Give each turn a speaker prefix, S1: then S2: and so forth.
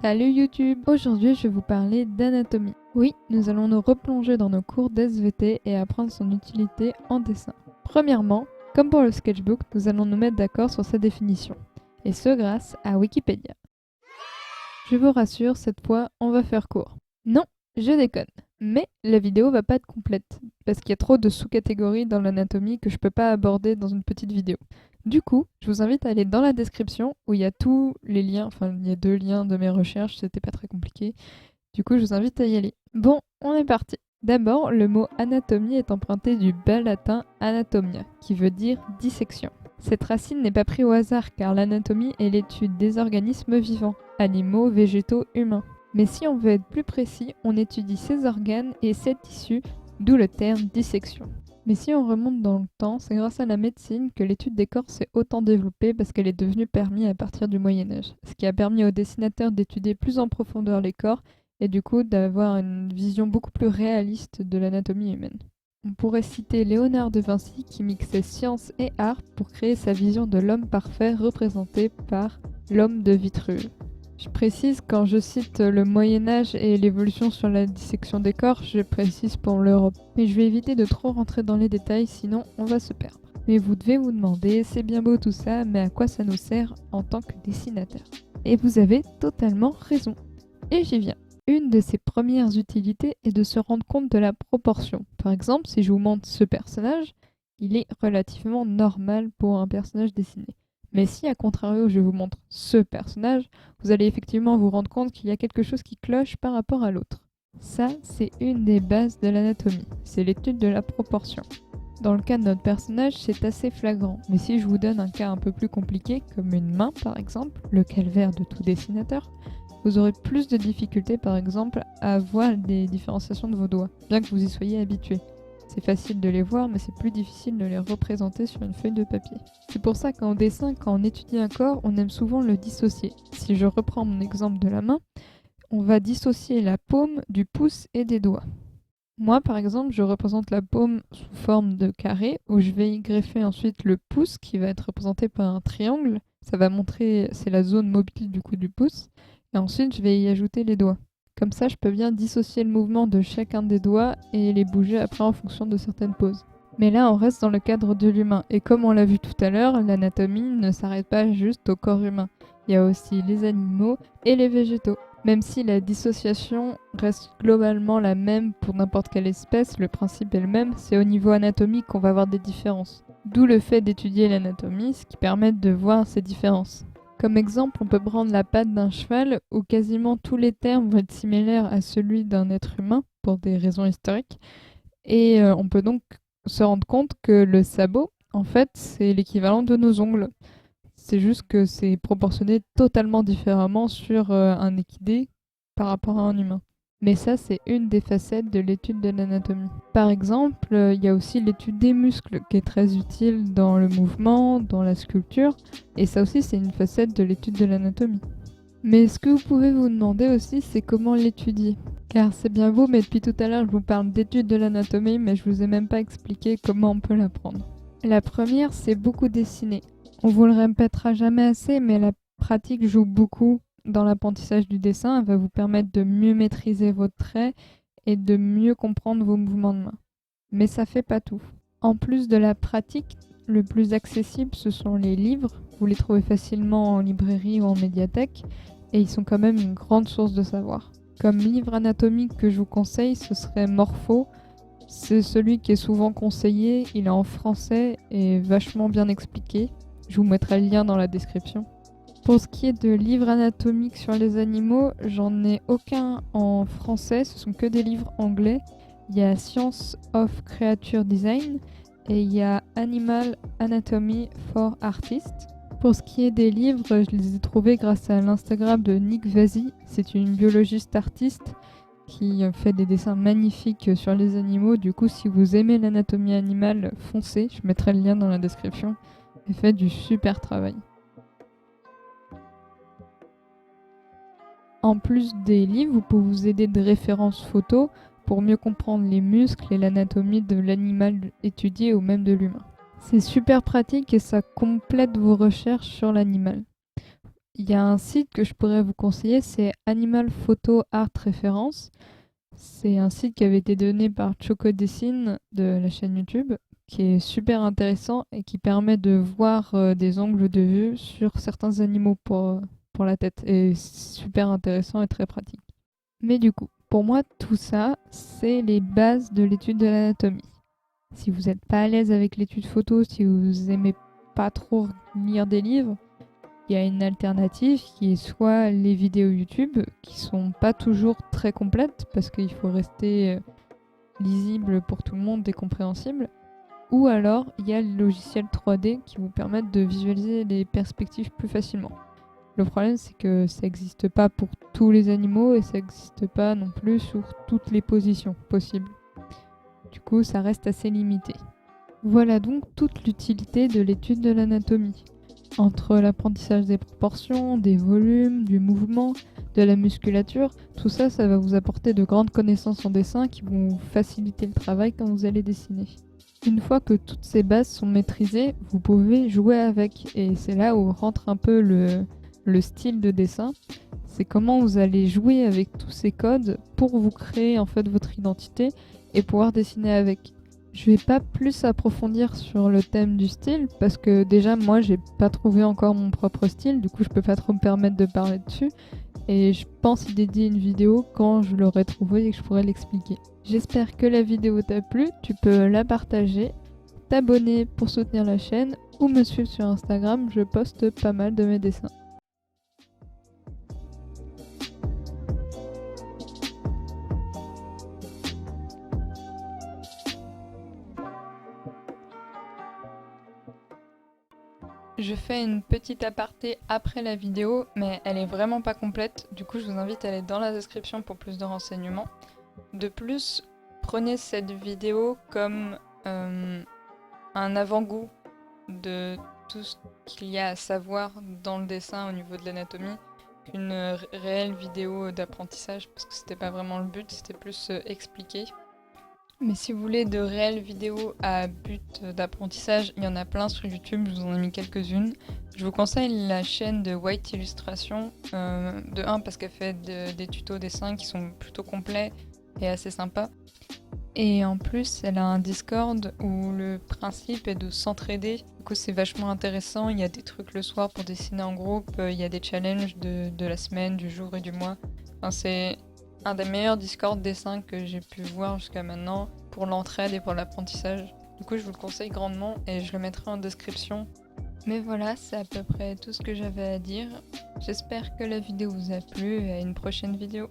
S1: Salut YouTube! Aujourd'hui, je vais vous parler d'anatomie. Oui, nous allons nous replonger dans nos cours d'SVT et apprendre son utilité en dessin. Premièrement, comme pour le sketchbook, nous allons nous mettre d'accord sur sa définition. Et ce grâce à Wikipédia. Je vous rassure, cette fois, on va faire court. Non, je déconne. Mais la vidéo va pas être complète, parce qu'il y a trop de sous-catégories dans l'anatomie que je peux pas aborder dans une petite vidéo. Du coup, je vous invite à aller dans la description où il y a tous les liens, enfin il y a 2 liens de mes recherches, c'était pas très compliqué. Du coup, je vous invite à y aller. Bon, on est parti. D'abord, le mot anatomie est emprunté du bas latin anatomia, qui veut dire dissection. Cette racine n'est pas prise au hasard car l'anatomie est l'étude des organismes vivants, animaux, végétaux, humains. Mais si on veut être plus précis, on étudie ces organes et ces tissus, d'où le terme dissection. Mais si on remonte dans le temps, c'est grâce à la médecine que l'étude des corps s'est autant développée parce qu'elle est devenue permise à partir du Moyen-Âge, ce qui a permis aux dessinateurs d'étudier plus en profondeur les corps et du coup d'avoir une vision beaucoup plus réaliste de l'anatomie humaine. On pourrait citer Léonard de Vinci qui mixait science et art pour créer sa vision de l'homme parfait représenté par l'homme de Vitruve. Je précise, quand je cite le Moyen-Âge et l'évolution sur la dissection des corps, je précise pour l'Europe. Mais je vais éviter de trop rentrer dans les détails, sinon on va se perdre. Mais vous devez vous demander, c'est bien beau tout ça, mais à quoi ça nous sert en tant que dessinateur? Et vous avez totalement raison. Et j'y viens. Une de ses premières utilités est de se rendre compte de la proportion. Par exemple, si je vous montre ce personnage, il est relativement normal pour un personnage dessiné. Mais si, à contrario, je vous montre ce personnage, vous allez effectivement vous rendre compte qu'il y a quelque chose qui cloche par rapport à l'autre. Ça, c'est une des bases de l'anatomie, c'est l'étude de la proportion. Dans le cas de notre personnage, c'est assez flagrant, mais si je vous donne un cas un peu plus compliqué, comme une main par exemple, le calvaire de tout dessinateur, vous aurez plus de difficultés par exemple à voir les différenciations de vos doigts, bien que vous y soyez habitué. C'est facile de les voir, mais c'est plus difficile de les représenter sur une feuille de papier. C'est pour ça qu'en dessin, quand on étudie un corps, on aime souvent le dissocier. Si je reprends mon exemple de la main, on va dissocier la paume du pouce et des doigts. Moi, par exemple, je représente la paume sous forme de carré, où je vais y greffer ensuite le pouce, qui va être représenté par un triangle. Ça va montrer, c'est la zone mobile du coup du pouce. Et ensuite, je vais y ajouter les doigts. Comme ça, je peux bien dissocier le mouvement de chacun des doigts et les bouger après en fonction de certaines poses. Mais là, on reste dans le cadre de l'humain. Et comme on l'a vu tout à l'heure, l'anatomie ne s'arrête pas juste au corps humain. Il y a aussi les animaux et les végétaux. Même si la dissociation reste globalement la même pour n'importe quelle espèce, le principe est le même, c'est au niveau anatomique qu'on va avoir des différences. D'où le fait d'étudier l'anatomie, ce qui permet de voir ces différences. Comme exemple, on peut prendre la patte d'un cheval où quasiment tous les termes vont être similaires à celui d'un être humain pour des raisons historiques. Et on peut donc se rendre compte que le sabot, en fait, c'est l'équivalent de nos ongles. C'est juste que c'est proportionné totalement différemment sur un équidé par rapport à un humain. Mais ça, c'est une des facettes de l'étude de l'anatomie. Par exemple, il y a aussi l'étude des muscles qui est très utile dans le mouvement, dans la sculpture, et ça aussi, c'est une facette de l'étude de l'anatomie. Mais ce que vous pouvez vous demander aussi, c'est comment l'étudier. Car c'est bien beau, mais depuis tout à l'heure, je vous parle d'étude de l'anatomie, mais je vous ai même pas expliqué comment on peut l'apprendre. La première, c'est beaucoup dessiner. On vous le répétera jamais assez, mais la pratique joue beaucoup dans l'apprentissage du dessin. Elle va vous permettre de mieux maîtriser vos traits et de mieux comprendre vos mouvements de main. Mais ça fait pas tout. En plus de la pratique, le plus accessible, ce sont les livres. Vous les trouvez facilement en librairie ou en médiathèque, et ils sont quand même une grande source de savoir. Comme livre anatomique que je vous conseille, ce serait Morpho. C'est celui qui est souvent conseillé, il est en français et vachement bien expliqué. Je vous mettrai le lien dans la description. Pour ce qui est de livres anatomiques sur les animaux, j'en ai aucun en français, ce sont que des livres anglais. Il y a Science of Creature Design et il y a Animal Anatomy for Artists. Pour ce qui est des livres, je les ai trouvés grâce à l'Instagram de Nick Vasi. C'est une biologiste artiste qui fait des dessins magnifiques sur les animaux. Du coup, si vous aimez l'anatomie animale, foncez. Je mettrai le lien dans la description. Elle fait du super travail. En plus des livres, vous pouvez vous aider de références photos pour mieux comprendre les muscles et l'anatomie de l'animal étudié ou même de l'humain. C'est super pratique et ça complète vos recherches sur l'animal. Il y a un site que je pourrais vous conseiller, c'est Animal Photo Art Reference. C'est un site qui avait été donné par Choco Dessine de la chaîne YouTube, qui est super intéressant et qui permet de voir des angles de vue sur certains animaux pour la tête. Et c'est super intéressant et très pratique. Mais du coup, pour moi, tout ça, c'est les bases de l'étude de l'anatomie. Si vous n'êtes pas à l'aise avec l'étude photo, si vous aimez pas trop lire des livres, il y a une alternative qui est soit les vidéos YouTube, qui sont pas toujours très complètes parce qu'il faut rester lisible pour tout le monde et compréhensible, ou alors il y a les logiciels 3D qui vous permettent de visualiser les perspectives plus facilement. Le problème, c'est que ça n'existe pas pour tous les animaux et ça n'existe pas non plus sur toutes les positions possibles. Du coup, ça reste assez limité. Voilà donc toute l'utilité de l'étude de l'anatomie. Entre l'apprentissage des proportions, des volumes, du mouvement, de la musculature, tout ça, ça va vous apporter de grandes connaissances en dessin qui vont vous faciliter le travail quand vous allez dessiner. Une fois que toutes ces bases sont maîtrisées, vous pouvez jouer avec. Et c'est là où rentre un peu le style de dessin. C'est comment vous allez jouer avec tous ces codes pour vous créer en fait votre identité et pouvoir dessiner avec. Je vais pas plus approfondir sur le thème du style parce que déjà moi j'ai pas trouvé encore mon propre style, du coup je peux pas trop me permettre de parler dessus et je pense y dédier une vidéo quand je l'aurai trouvé et que je pourrai l'expliquer. J'espère que la vidéo t'a plu, tu peux la partager, t'abonner pour soutenir la chaîne ou me suivre sur Instagram, je poste pas mal de mes dessins. Je fais une petite aparté après la vidéo, mais elle est vraiment pas complète, du coup je vous invite à aller dans la description pour plus de renseignements. De plus, prenez cette vidéo comme un avant-goût de tout ce qu'il y a à savoir dans le dessin au niveau de l'anatomie, qu'une réelle vidéo d'apprentissage, parce que c'était pas vraiment le but, c'était plus expliquer. Mais si vous voulez de réelles vidéos à but d'apprentissage, il y en a plein sur YouTube, je vous en ai mis quelques-unes. Je vous conseille la chaîne de White Illustration, de 1 parce qu'elle fait des tutos dessins qui sont plutôt complets et assez sympas. Et en plus, elle a un Discord où le principe est de s'entraider. Du coup, c'est vachement intéressant. Il y a des trucs le soir pour dessiner en groupe, il y a des challenges de la semaine, du jour et du mois. Enfin, c'est un des meilleurs Discord dessins que j'ai pu voir jusqu'à maintenant pour l'entraide et pour l'apprentissage. Du coup, je vous le conseille grandement et je le mettrai en description. Mais voilà, c'est à peu près tout ce que j'avais à dire. J'espère que la vidéo vous a plu et à une prochaine vidéo.